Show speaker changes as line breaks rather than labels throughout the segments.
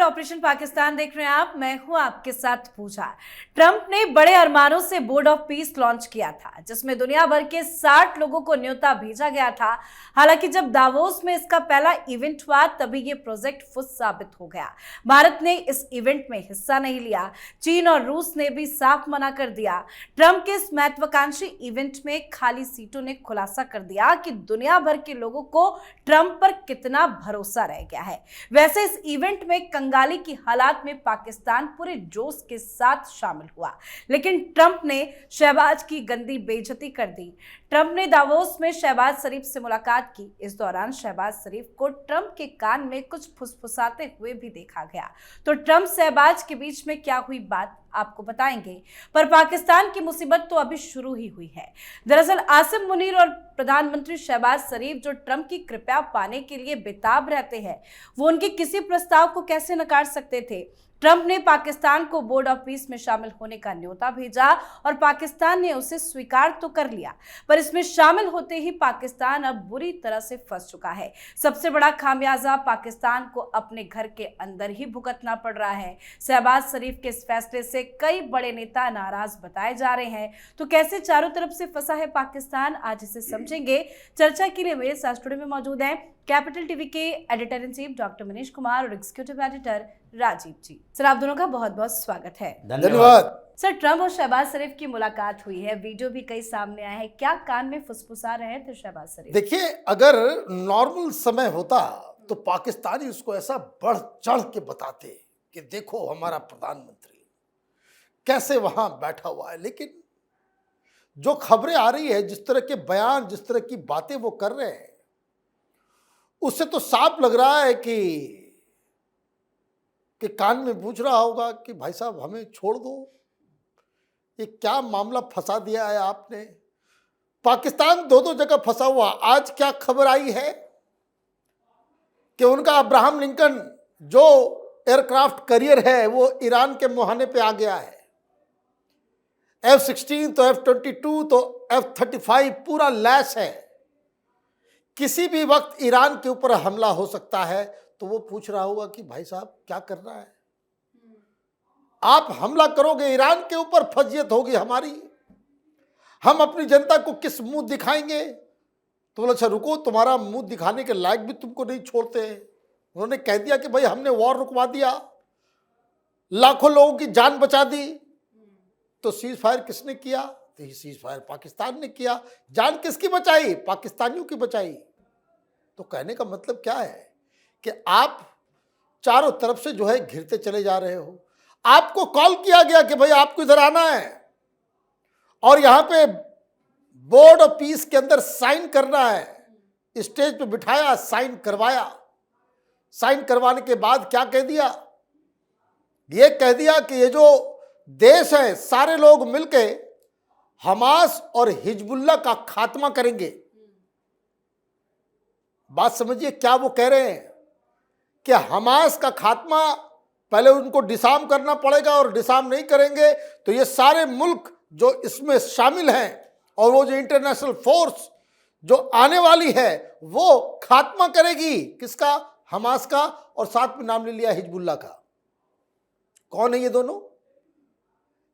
Operation Pakistan देख रहे हैं आप। मैं हूं आपके साथ पूजा। ट्रंप ने बड़े अरमानों से बोर्ड ऑफ पीस लॉन्च किया था, जिसमें दुनिया भर के 60 लोगों को न्योता भेजा गया था। हालांकि जब दावोस में इसका पहला इवेंट हुआ, तभी ये प्रोजेक्ट फुस साबित हो गया। भारत ने इस इवेंट में हिस्सा नहीं लिया। चीन और रूस ने भी साफ मना कर दिया। ट्रंप के इस महत्वाकांक्षी इवेंट में खाली सीटों ने खुलासा कर दिया कि दुनिया भर के लोगों को ट्रंप पर कितना भरोसा रह गया है। वैसे इस इवेंट में कंगाली की हालात में पाकिस्तान पूरे जोश के साथ शामिल हुआ, लेकिन ट्रंप ने शहबाज की गंदी बेइज्जती कर दी। ट्रंप ने दावोस में शहबाज शरीफ से मुलाकात की। इस दौरान शहबाज शरीफ को ट्रंप के कान में कुछ फुसफुसाते हुए भी देखा गया। तो ट्रंप शहबाज के बीच में क्या हुई बात आपको बताएंगे, पर पाकिस्तान की मुसीबत तो अभी शुरू ही हुई है। दरअसल आसिम मुनीर और प्रधानमंत्री शहबाज शरीफ, जो ट्रंप की कृपा पाने के लिए बेताब रहते हैं, वो उनके किसी प्रस्ताव को कैसे नकार सकते थे। ट्रंप ने पाकिस्तान को बोर्ड ऑफ पीस में शामिल होने का न्योता भेजा और पाकिस्तान ने उसे स्वीकार तो कर लिया, पर इसमें शामिल होते ही पाकिस्तान अब बुरी तरह से फंस चुका है। सबसे बड़ा खामियाजा पाकिस्तान को अपने घर के अंदर ही भुगतना पड़ रहा है। शहबाज शरीफ के इस फैसले से कई बड़े नेता नाराज बताए जा रहे हैं। तो कैसे चारों तरफ से फंसा है पाकिस्तान, आज इसे समझेंगे। चर्चा के लिए मेरे साथ स्टूडियो में मौजूद हैं कैपिटल टीवी के editor in chief doctor Manish Kumar और एग्जीक्यूटिव एडिटर राजीव जी। सर, आप दोनों का बहुत बहुत स्वागत है।
धन्यवाद।
सर, ट्रंप और शहबाज शरीफ की मुलाकात हुई है, वीडियो भी कई सामने आए हैं। क्या कान में फुसफुसा रहे थे शहबाज शरीफ?
देखिए, अगर नॉर्मल समय होता तो पाकिस्तानी उसको ऐसा बढ़ चढ़ के बताते कि देखो हमारा प्रधानमंत्री कैसे वहां बैठा हुआ है, लेकिन जो खबरें आ रही है, जिस तरह के बयान, जिस तरह की बातें वो कर रहे हैं, उससे तो साफ लग रहा है कि कान में पूछ रहा होगा कि भाई साहब हमें छोड़ दो, ये क्या मामला फंसा दिया है आपने। पाकिस्तान दो जगह फंसा हुआ। आज क्या खबर आई है कि उनका अब्राहम लिंकन जो एयरक्राफ्ट कैरियर है वो ईरान के मुहाने पे आ गया है। F-16 तो F-22 तो F-35 पूरा लैस है। किसी भी वक्त ईरान के ऊपर हमला हो सकता है। तो वो पूछ रहा होगा कि भाई साहब क्या करना है, आप हमला करोगे ईरान के ऊपर, फजियत होगी हमारी, हम अपनी जनता को किस मुंह दिखाएंगे। तो बोला अच्छा रुको, तुम्हारा मुंह दिखाने के लायक भी तुमको नहीं छोड़ते। उन्होंने कह दिया कि भाई हमने वॉर रुकवा दिया, लाखों लोगों की जान बचा दी। तो सीज फायर किसने किया? तो ये सीज फायर पाकिस्तान ने किया। जान किसकी बचाई? पाकिस्तानियों की बचाई। तो कहने का मतलब क्या है कि आप चारों तरफ से जो है घिरते चले जा रहे हो। आपको कॉल किया गया कि भाई आपको इधर आना है और यहां पे बोर्ड ऑफ पीस के अंदर साइन करना है। स्टेज पे बिठाया, साइन करवाया। साइन करवाने के बाद क्या कह दिया? ये कह दिया कि ये जो देश है, सारे लोग मिलके हमास और हिजबुल्लाह का खात्मा करेंगे। बात समझिए क्या वो कह रहे हैं कि हमास का खात्मा पहले उनको डिसार्म करना पड़ेगा, और डिसार्म नहीं करेंगे तो ये सारे मुल्क जो इसमें शामिल हैं और वो जो इंटरनेशनल फोर्स जो आने वाली है वो खात्मा करेगी। किसका? हमास का, और साथ में नाम ले लिया हिजबुल्लाह का। कौन है ये दोनों?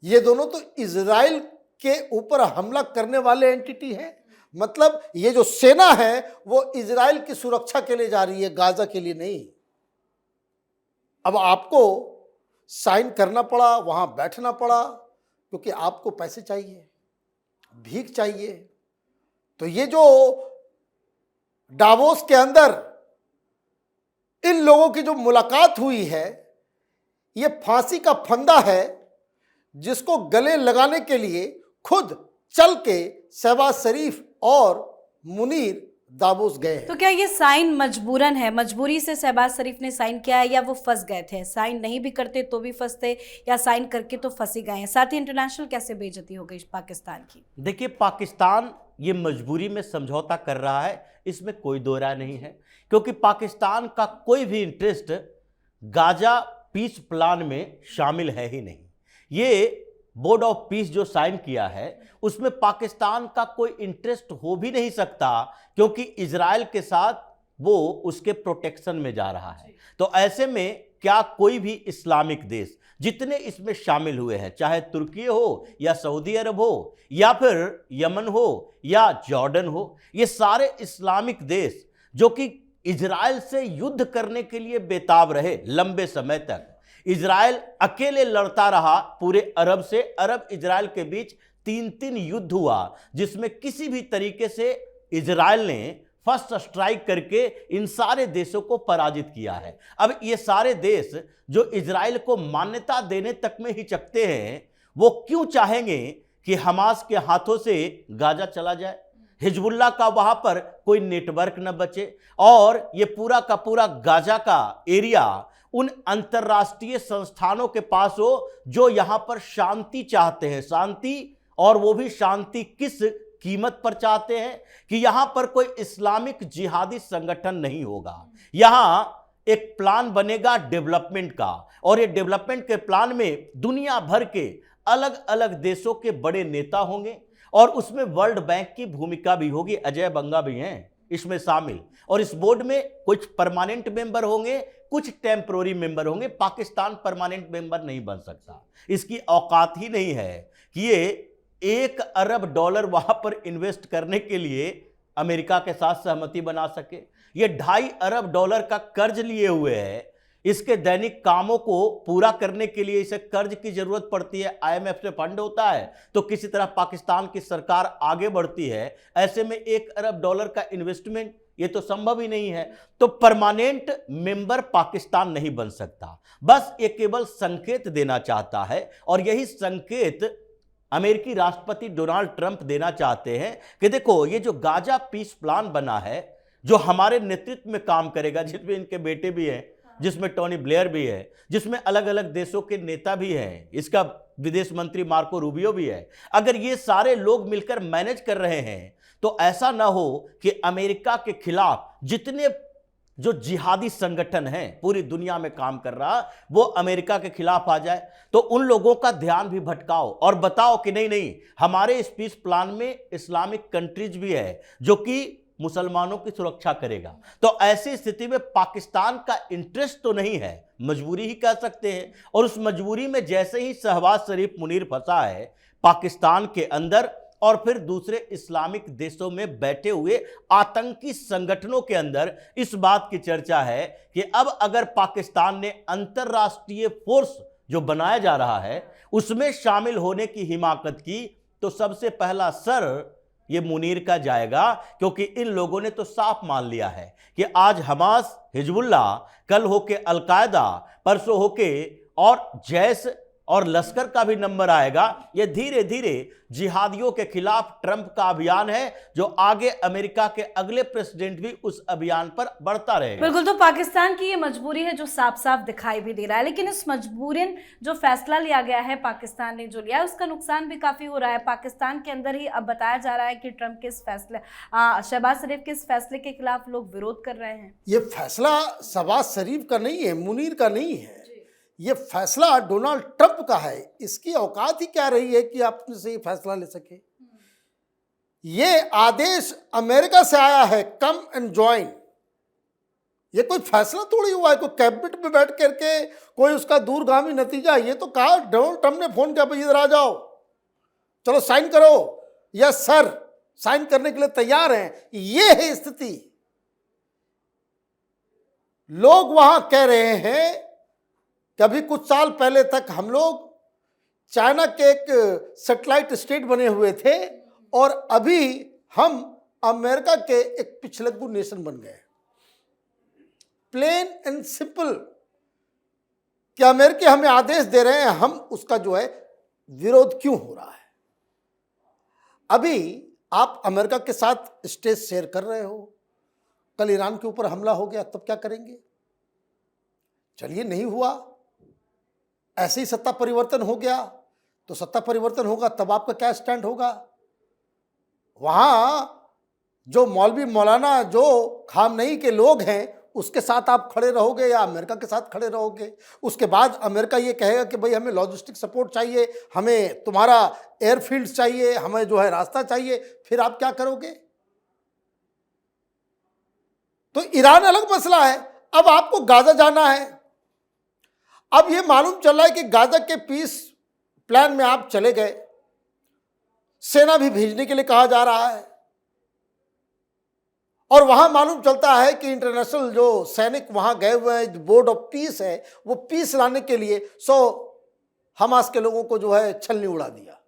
ये दोनों तो इजराइल के ऊपर हमला करने वाले एंटिटी हैं। मतलब ये जो सेना है वो इजराइल की सुरक्षा के लिए जा रही है, गाजा के लिए नहीं। अब आपको साइन करना पड़ा, वहां बैठना पड़ा, क्योंकि आपको पैसे चाहिए, भीख चाहिए। तो ये जो डावोस के अंदर इन लोगों की जो मुलाकात हुई है, ये फांसी का फंदा है जिसको गले लगाने के लिए खुद चल के शहबाज शरीफ और मुनीर दावोस गए हैं।
तो क्या ये साइन मजबूरन है, मजबूरी से शहबाज शरीफ ने साइन किया है, या वो फंस गए थे? साइन नहीं भी करते तो भी फंसते, या साइन करके तो फंस ही गए हैं? साथ ही इंटरनेशनल कैसे बेइज्जती हो गई पाकिस्तान की?
देखिए, पाकिस्तान ये मजबूरी में समझौता कर रहा है, इसमें कोई दो राय नहीं है, क्योंकि पाकिस्तान का कोई भी इंटरेस्ट गाजा पीस प्लान में शामिल है ही नहीं। ये बोर्ड ऑफ पीस जो साइन किया है उसमें पाकिस्तान का कोई इंटरेस्ट हो भी नहीं सकता, क्योंकि इजराइल के साथ वो उसके प्रोटेक्शन में जा रहा है। तो ऐसे में क्या कोई भी इस्लामिक देश जितने इसमें शामिल हुए हैं, चाहे तुर्की हो या सऊदी अरब हो या फिर यमन हो या जॉर्डन हो, ये सारे इस्लामिक देश जो कि इजराइल से युद्ध करने के लिए बेताब रहे लंबे समय तक। इजराइल अकेले लड़ता रहा पूरे अरब से, अरब इजराइल के बीच 3 युद्ध हुआ, जिसमें किसी भी तरीके से इजराइल ने फर्स्ट स्ट्राइक करके इन सारे देशों को पराजित किया है। अब ये सारे देश जो इजराइल को मान्यता देने तक में हिचकते हैं, वो क्यों चाहेंगे कि हमास के हाथों से गाजा चला जाए, हिजबुल्लाह का वहां पर कोई नेटवर्क न बचे और ये पूरा का पूरा गाजा का एरिया उन अंतरराष्ट्रीय संस्थानों के पास हो जो यहां पर शांति चाहते हैं। शांति, और वो भी शांति किस कीमत पर चाहते हैं कि यहां पर कोई इस्लामिक जिहादी संगठन नहीं होगा। यहां एक प्लान बनेगा डेवलपमेंट का, और ये डेवलपमेंट के प्लान में दुनिया भर के अलग अलग देशों के बड़े नेता होंगे और उसमें वर्ल्ड बैंक की भूमिका भी होगी। अजय बंगा भी हैं इसमें शामिल, और इस बोर्ड में कुछ परमानेंट मेंबर होंगे, कुछ टेम्पररी मेंबर होंगे। पाकिस्तान परमानेंट मेंबर नहीं बन सकता, इसकी औकात ही नहीं है कि ये $1 अरब वहां पर इन्वेस्ट करने के लिए अमेरिका के साथ सहमति बना सके। ये $2.5 अरब का कर्ज लिए हुए है, इसके दैनिक कामों को पूरा करने के लिए इसे कर्ज की जरूरत पड़ती है। IMF से फंड होता है तो किसी तरह पाकिस्तान की सरकार आगे बढ़ती है, ऐसे में $1 अरब का इन्वेस्टमेंट ये तो संभव ही नहीं है। तो परमानेंट मेंबर पाकिस्तान नहीं बन सकता, बस ये केवल संकेत देना चाहता है, और यही संकेत अमेरिकी राष्ट्रपति डोनाल्ड ट्रंप देना चाहते हैं कि देखो ये जो गाजा पीस प्लान बना है, जो हमारे नेतृत्व में काम करेगा, जिसमें इनके बेटे भी हैं, जिसमें टोनी ब्लेयर भी है, जिसमें अलग अलग देशों के नेता भी हैं, इसका विदेश मंत्री मार्को रूबियो भी है। अगर ये सारे लोग मिलकर मैनेज कर रहे हैं तो ऐसा ना हो कि अमेरिका के खिलाफ जितने जो जिहादी संगठन है पूरी दुनिया में काम कर रहा, वो अमेरिका के खिलाफ आ जाए। तो उन लोगों का ध्यान भी भटकाओ और बताओ कि नहीं नहीं, हमारे इस पीस प्लान में इस्लामिक कंट्रीज भी है जो कि मुसलमानों की सुरक्षा करेगा। तो ऐसी स्थिति में पाकिस्तान का इंटरेस्ट तो नहीं है, मजबूरी ही कह सकते हैं। और उस मजबूरी में जैसे ही शहबाज शरीफ मुनीर फंसा है पाकिस्तान के अंदर, और फिर दूसरे इस्लामिक देशों में बैठे हुए आतंकी संगठनों के अंदर इस बात की चर्चा है कि अब अगर पाकिस्तान ने अंतरराष्ट्रीय फोर्स जो बनाया जा रहा है उसमें शामिल होने की हिमाकत की, तो सबसे पहला सर ये मुनीर का जाएगा, क्योंकि इन लोगों ने तो साफ मान लिया है कि आज हमास, हिजबुल्लाह, कल होके अलकायदा, परसों होके और जैश और लश्कर का भी नंबर आएगा। ये धीरे धीरे जिहादियों के खिलाफ ट्रंप का अभियान है, जो आगे अमेरिका के अगले प्रेसिडेंट भी उस अभियान पर बढ़ता रहेगा।
बिल्कुल, तो पाकिस्तान की ये मजबूरी है जो साफ साफ दिखाई भी दे रहा है, लेकिन इस मजबूरन जो फैसला लिया गया है पाकिस्तान ने जो लिया है उसका नुकसान भी काफी हो रहा है। पाकिस्तान के अंदर ही अब बताया जा रहा है कि ट्रंप के इस फैसले, शहबाज शरीफ के इस फैसले के खिलाफ लोग विरोध कर रहे हैं।
ये फैसला शहबाज शरीफ का नहीं है, मुनीर का नहीं है, ये फैसला डोनाल्ड ट्रंप का है। इसकी औकात ही क्या रही है कि आप से ये फैसला ले सके। ये आदेश अमेरिका से आया है, कम एंड ज्वाइन। ये कोई फैसला थोड़ी हुआ है, कोई कैबिनेट में बैठ करके कोई उसका दूरगामी नतीजा। ये तो कहा डोनाल्ड ट्रंप ने फोन किया, भाई इधर आ जाओ, चलो साइन करो। यस सर, साइन करने के लिए तैयार हैं। ये है स्थिति। लोग वहां कह रहे हैं कभी कुछ साल पहले तक हम लोग चाइना के एक सैटेलाइट स्टेट बने हुए थे, और अभी हम अमेरिका के एक पिछलग्गू नेशन बन गए। प्लेन एंड सिंपल कि अमेरिका हमें आदेश दे रहे हैं, हम उसका जो है विरोध क्यों हो रहा है। अभी आप अमेरिका के साथ स्टेज शेयर कर रहे हो, कल ईरान के ऊपर हमला हो गया तब क्या करेंगे। चलिए नहीं हुआ, ऐसे ही सत्ता परिवर्तन हो गया तो सत्ता परिवर्तन होगा, तब आपका क्या स्टैंड होगा। वहां जो मौलवी मौलाना जो खामनई के लोग हैं उसके साथ आप खड़े रहोगे या अमेरिका के साथ खड़े रहोगे। उसके बाद अमेरिका ये कहेगा कि भाई हमें लॉजिस्टिक सपोर्ट चाहिए, हमें तुम्हारा एयरफील्ड चाहिए, हमें जो है रास्ता चाहिए, फिर आप क्या करोगे। तो ईरान अलग मसला है। अब आपको गाजा जाना है। अब यह मालूम चल रहा है कि गाजा के पीस प्लान में आप चले गए, सेना भी भेजने के लिए कहा जा रहा है, और वहां मालूम चलता है कि इंटरनेशनल जो सैनिक वहां गए हुए हैं, जो बोर्ड ऑफ पीस है, वो पीस लाने के लिए 100 हमास के लोगों को जो है छलनी उड़ा दिया।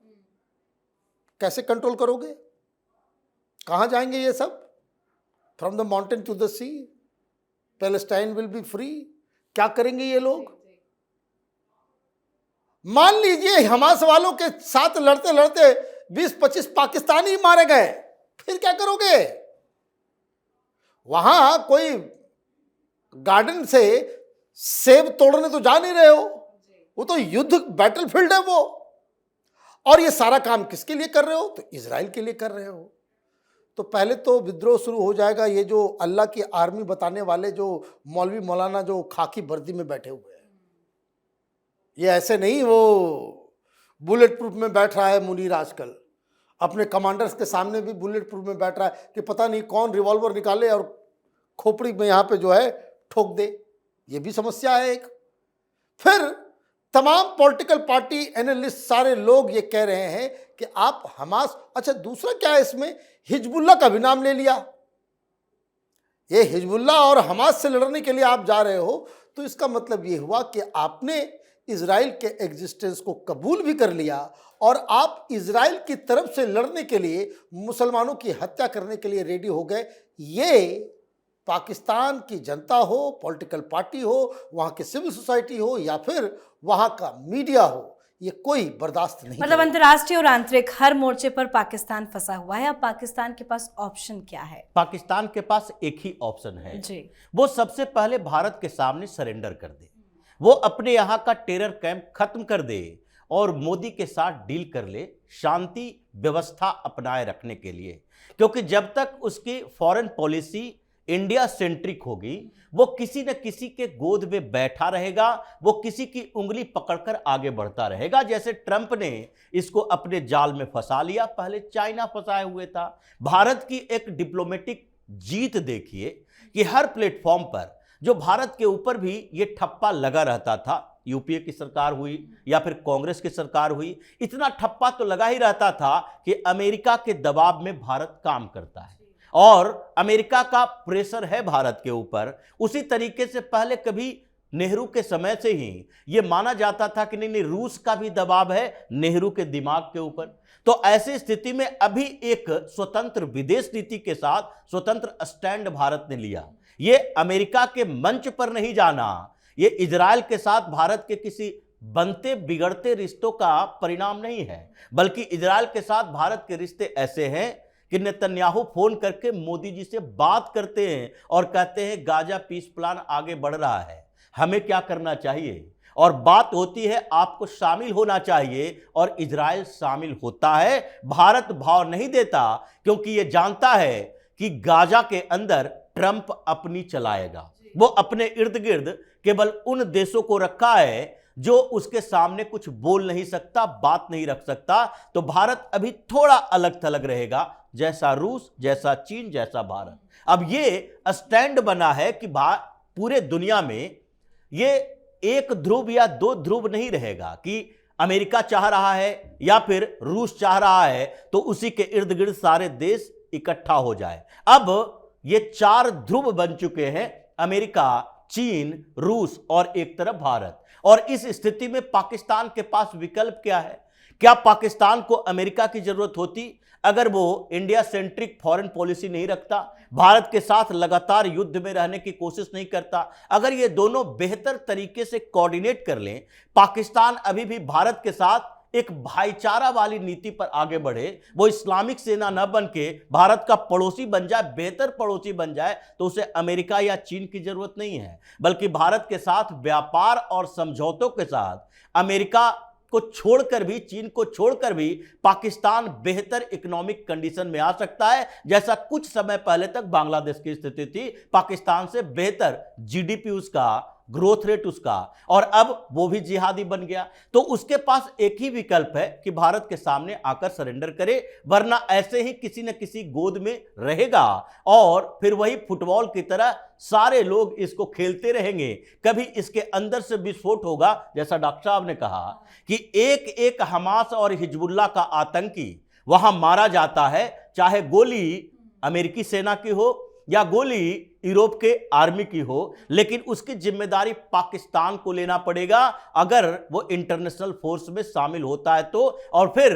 कैसे कंट्रोल करोगे? कहां जाएंगे ये सब? From the mountain to the sea, Palestine will be free. क्या करेंगे ये लोग? मान लीजिए हमास वालों के साथ लड़ते लड़ते 20-25 पाकिस्तानी मारे गए, फिर क्या करोगे? वहां कोई गार्डन से सेब तोड़ने तो जा नहीं रहे हो, वो तो युद्ध बैटलफील्ड है वो। और ये सारा काम किसके लिए कर रहे हो? तो इजराइल के लिए कर रहे हो। तो पहले तो विद्रोह शुरू हो जाएगा। ये जो अल्लाह की आर्मी बताने वाले जो मौलवी मौलाना जो खाकी वर्दी में बैठे हुए हैं, ये ऐसे नहीं वो बुलेट प्रूफ में बैठ रहा है मुनीर आजकल, अपने कमांडर्स के सामने भी बुलेट प्रूफ में बैठ रहा है कि पता नहीं कौन रिवॉल्वर निकाले और खोपड़ी में यहाँ पे जो है ठोक दे। ये भी समस्या है एक। फिर तमाम पॉलिटिकल पार्टी एनालिस्ट सारे लोग ये कह रहे हैं कि आप हमास, अच्छा दूसरा क्या है इसमें, हिजबुल्ला का भी नाम ले लिया। ये हिजबुल्ला और हमास से लड़ने के लिए आप जा रहे हो, तो इसका मतलब ये हुआ कि आपने इजराइल के एग्जिस्टेंस को कबूल भी कर लिया और आप इजराइल की तरफ से लड़ने के लिए, मुसलमानों की हत्या करने के लिए रेडी हो गए। ये पाकिस्तान की जनता हो, पॉलिटिकल पार्टी हो, वहाँ की सिविल सोसाइटी हो या फिर वहाँ का मीडिया हो, ये कोई बर्दाश्त नहीं।
मतलब अंतर्राष्ट्रीय और आंतरिक हर मोर्चे पर पाकिस्तान फंसा हुआ है। अब पाकिस्तान के पास ऑप्शन क्या है?
पाकिस्तान के पास एक ही ऑप्शन है
जी।
वो सबसे पहले भारत के सामने सरेंडर कर दे, वो अपने यहाँ का टेरर कैंप खत्म कर दे और मोदी के साथ डील कर ले शांति व्यवस्था अपनाए रखने के लिए। क्योंकि जब तक उसकी फॉरेन पॉलिसी इंडिया सेंट्रिक होगी, वो किसी न किसी के गोद में बैठा रहेगा, वो किसी की उंगली पकड़कर आगे बढ़ता रहेगा। जैसे ट्रंप ने इसको अपने जाल में फंसा लिया, पहले चाइना फंसाए हुए था। भारत की एक डिप्लोमेटिक जीत देखिए कि हर प्लेटफॉर्म पर जो भारत के ऊपर भी ये ठप्पा लगा रहता था, यूपीए की सरकार हुई या फिर कांग्रेस की सरकार हुई, इतना ठप्पा तो लगा ही रहता था कि अमेरिका के दबाव में भारत काम करता है और अमेरिका का प्रेशर है भारत के ऊपर। उसी तरीके से पहले कभी नेहरू के समय से ही यह माना जाता था कि नहीं रूस का भी दबाव है नेहरू के दिमाग के ऊपर। तो ऐसी स्थिति में अभी एक स्वतंत्र विदेश नीति के साथ स्वतंत्र स्टैंड भारत ने लिया। ये अमेरिका के मंच पर नहीं जाना, ये इजराइल के साथ भारत के किसी बनते बिगड़ते रिश्तों का परिणाम नहीं है, बल्कि इजराइल के साथ भारत के रिश्ते ऐसे हैं कि नेतन्याहू फोन करके मोदी जी से बात करते हैं और कहते हैं गाजा पीस प्लान आगे बढ़ रहा है, हमें क्या करना चाहिए। और बात होती है आपको शामिल होना चाहिए और इजराइल शामिल होता है। भारत भाव नहीं देता क्योंकि यह जानता है कि गाजा के अंदर ट्रंप अपनी चलाएगा। वो अपने इर्द गिर्द केवल उन देशों को रखा है जो उसके सामने कुछ बोल नहीं सकता, बात नहीं रख सकता। तो भारत अभी थोड़ा अलग थलग रहेगा, जैसा रूस, जैसा चीन, जैसा भारत। अब ये स्टैंड बना है कि पूरे दुनिया में ये एक ध्रुव या दो ध्रुव नहीं रहेगा कि अमेरिका चाह रहा है या फिर रूस चाह रहा है तो उसी के इर्द गिर्द सारे देश इकट्ठा हो जाए। अब ये 4 ध्रुव बन चुके हैं, अमेरिका, चीन, रूस और एक तरफ भारत। और इस स्थिति में पाकिस्तान के पास विकल्प क्या है? क्या पाकिस्तान को अमेरिका की जरूरत होती अगर वो इंडिया सेंट्रिक फॉरेन पॉलिसी नहीं रखता, भारत के साथ लगातार युद्ध में रहने की कोशिश नहीं करता? अगर ये दोनों बेहतर तरीके से कोऑर्डिनेट कर लें, पाकिस्तान अभी भी भारत के साथ एक भाईचारा वाली नीति पर आगे बढ़े, वो इस्लामिक सेना न बन के भारत का पड़ोसी बन जाए, बेहतर पड़ोसी बन जाए, तो उसे अमेरिका या चीन की जरूरत नहीं है, बल्कि भारत के साथ व्यापार और समझौतों के साथ अमेरिका को छोड़कर भी, चीन को छोड़कर भी पाकिस्तान बेहतर इकोनॉमिक कंडीशन में आ सकता है, जैसा कुछ समय पहले तक बांग्लादेश की स्थिति थी। पाकिस्तान से बेहतर जीडीपी उसका ग्रोथ रेट उसका, और अब वो भी जिहादी बन गया। तो उसके पास एक ही विकल्प है कि भारत के सामने आकर सरेंडर करे, वरना ऐसे ही किसी न किसी गोद में रहेगा और फिर वही फुटबॉल की तरह सारे लोग इसको खेलते रहेंगे। कभी इसके अंदर से विस्फोट होगा, जैसा डॉक्टर साहब ने कहा कि एक एक हमास और हिजबुल्लाह का आतंकी वहां मारा जाता है, चाहे गोली अमेरिकी सेना की हो या गोली यूरोप के आर्मी की हो, लेकिन उसकी जिम्मेदारी पाकिस्तान को लेना पड़ेगा अगर वो इंटरनेशनल फोर्स में शामिल होता है तो। और फिर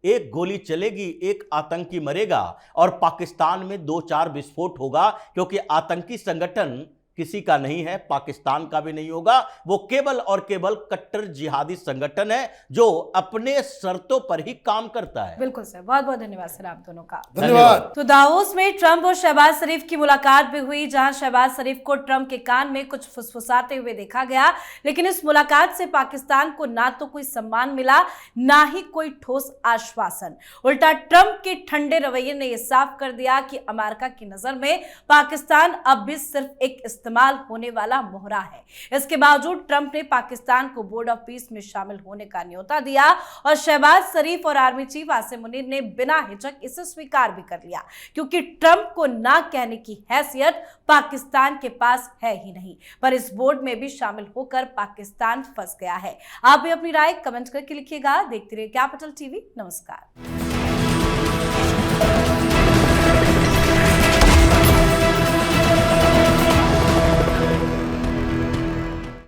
एक गोली चलेगी, एक आतंकी मरेगा और पाकिस्तान में 2-4 विस्फोट होगा, क्योंकि आतंकी संगठन किसी का नहीं है, पाकिस्तान का भी नहीं होगा। वो केवल और केवल कट्टर जिहादी संगठन है जो अपने शर्तों पर ही काम करता है।
बिल्कुल सर, बहुत बहुत धन्यवाद सर आप दोनों का।
धन्यवाद।
तो दावोस में ट्रंप और शहबाज शरीफ की मुलाकात भी हुई, जहां शहबाज शरीफ को ट्रंप के कान में कुछ फुसफुसाते हुए देखा गया, लेकिन इस मुलाकात से पाकिस्तान को ना तो कोई सम्मान मिला, ना ही कोई ठोस आश्वासन। उल्टा ट्रंप के ठंडे रवैये ने यह साफ कर दिया कि अमेरिका की नजर में पाकिस्तान अब भी सिर्फ एक इस्तेमाल होने वाला मोहरा है। इसके बावजूद ट्रंप ने पाकिस्तान को बोर्ड ऑफ पीस में शामिल होने का न्योता दिया और शहबाज शरीफ और आर्मी चीफ आसिम मुनीर ने बिना हिचक इसे स्वीकार भी कर लिया, क्योंकि ट्रंप को ना कहने की हैसियत पाकिस्तान के पास है ही नहीं। पर इस बोर्ड में भी शामिल होकर पाकिस्तान फंस गया है। आप भी अपनी राय कमेंट करके लिखिएगा। देखते रहिए कैपिटल टीवी। नमस्कार।